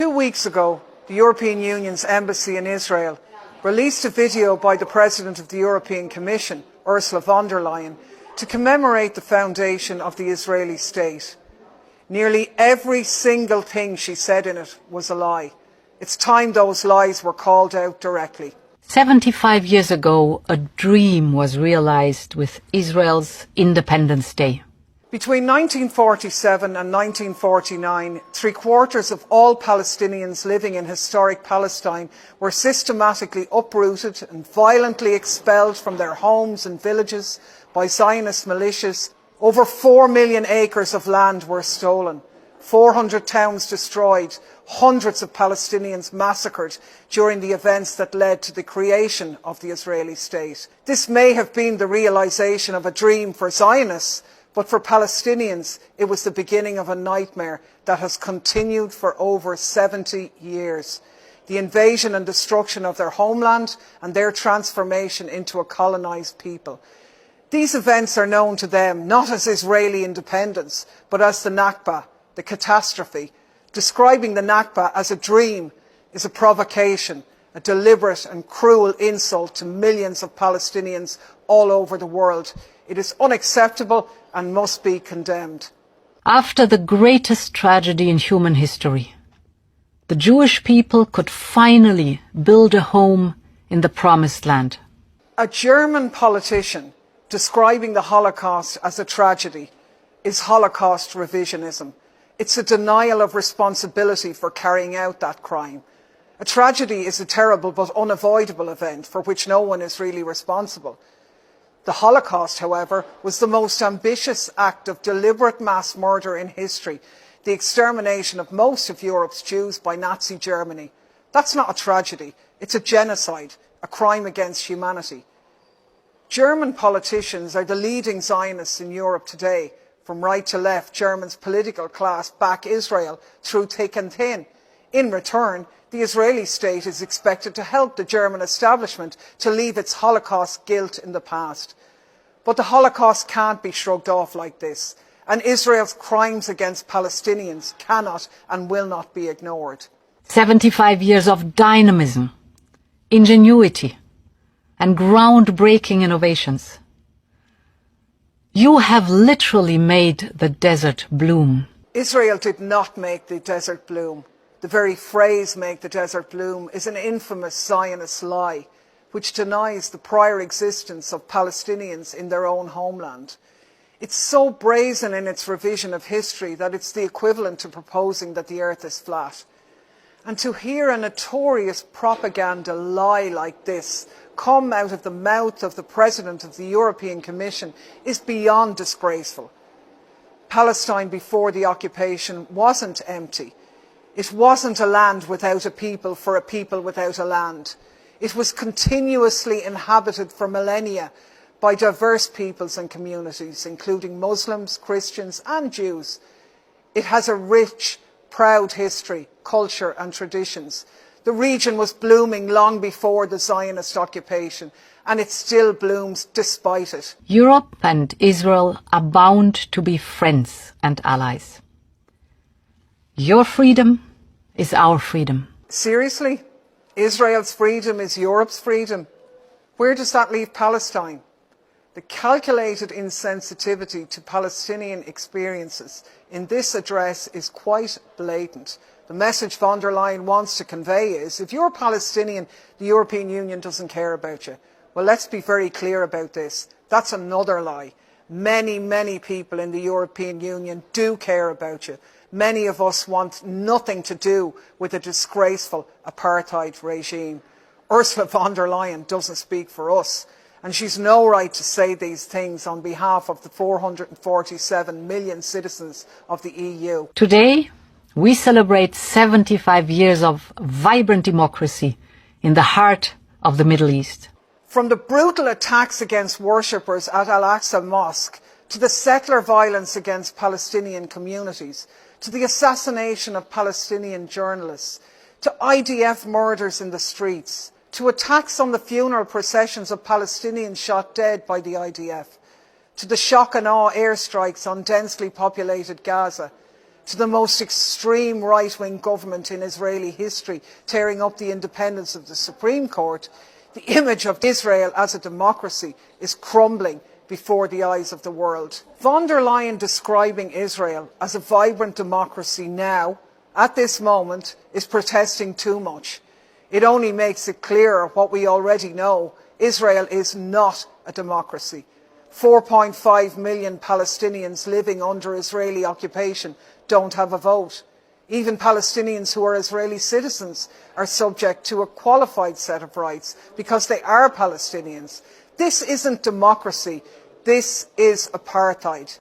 2 weeks ago, the European Union's embassy in Israel released a video by the President of the European Commission, Ursula von der Leyen, to commemorate the foundation of the Israeli state. Nearly every single thing she said in it was a lie. It's time those lies were called out directly. 75 years ago, a dream was realized with Israel's Independence Day. Between 1947 and 1949, 3/4 of all Palestinians living in historic Palestine were systematically uprooted and violently expelled from their homes and villages by Zionist militias. Over 4 million acres of land were stolen, 400 towns destroyed, hundreds of Palestinians massacred during the events that led to the creation of the Israeli state. This may have been the realization of a dream for Zionists, but for Palestinians, it was the beginning of a nightmare that has continued for over 70 years. The invasion and destruction of their homeland and their transformation into a colonized people. These events are known to them not as Israeli independence, but as the Nakba, the catastrophe. Describing the Nakba as a dream is a provocation, a deliberate and cruel insult to millions of Palestinians all over the world. It is unacceptable and must be condemned. After the greatest tragedy in human history, the Jewish people could finally build a home in the Promised Land. A German politician describing the Holocaust as a tragedy is Holocaust revisionism. It's a denial of responsibility for carrying out that crime. A tragedy is a terrible but unavoidable event for which no one is really responsible. The Holocaust, however, was the most ambitious act of deliberate mass murder in history, the extermination of most of Europe's Jews by Nazi Germany. That's not a tragedy, it's a genocide, a crime against humanity. German politicians are the leading Zionists in Europe today. From right to left, Germany's political class back Israel through thick and thin. In return, the Israeli state is expected to help the German establishment to leave its Holocaust guilt in the past. But the Holocaust can't be shrugged off like this, and Israel's crimes against Palestinians cannot and will not be ignored. 75 years of dynamism, ingenuity, and groundbreaking innovations. You have literally made the desert bloom. Israel did not make the desert bloom. The very phrase "make the desert bloom" is an infamous Zionist lie, which denies the prior existence of Palestinians in their own homeland. It's so brazen in its revision of history that it's the equivalent to proposing that the earth is flat. And to hear a notorious propaganda lie like this come out of the mouth of the President of the European Commission is beyond disgraceful. Palestine before the occupation wasn't empty. It wasn't a land without a people for a people without a land. It was continuously inhabited for millennia by diverse peoples and communities, including Muslims, Christians and Jews. It has a rich, proud history, culture and traditions. The region was blooming long before the Zionist occupation, and it still blooms despite it. Europe and Israel are bound to be friends and allies. Your freedom is our freedom. Seriously? Israel's freedom is Europe's freedom? Where does that leave Palestine? The calculated insensitivity to Palestinian experiences in this address is quite blatant. The message von der Leyen wants to convey is, if you're Palestinian, the European Union doesn't care about you. Well, let's be very clear about this. That's another lie. Many, many people in the European Union do care about you. Many of us want nothing to do with a disgraceful apartheid regime. Ursula von der Leyen doesn't speak for us, and she's no right to say these things on behalf of the 447 million citizens of the EU. Today, we celebrate 75 years of vibrant democracy in the heart of the Middle East. From the brutal attacks against worshippers at Al-Aqsa Mosque, to the settler violence against Palestinian communities, to the assassination of Palestinian journalists, to IDF murders in the streets, to attacks on the funeral processions of Palestinians shot dead by the IDF, to the shock and awe airstrikes on densely populated Gaza, to the most extreme right-wing government in Israeli history, tearing up the independence of the Supreme Court, the image of Israel as a democracy is crumbling before the eyes of the world. Von der Leyen describing Israel as a vibrant democracy now, at this moment, is protesting too much. It only makes it clearer what we already know. Israel is not a democracy. 4.5 million Palestinians living under Israeli occupation don't have a vote. Even Palestinians who are Israeli citizens are subject to a qualified set of rights because they are Palestinians. This isn't democracy. This is apartheid.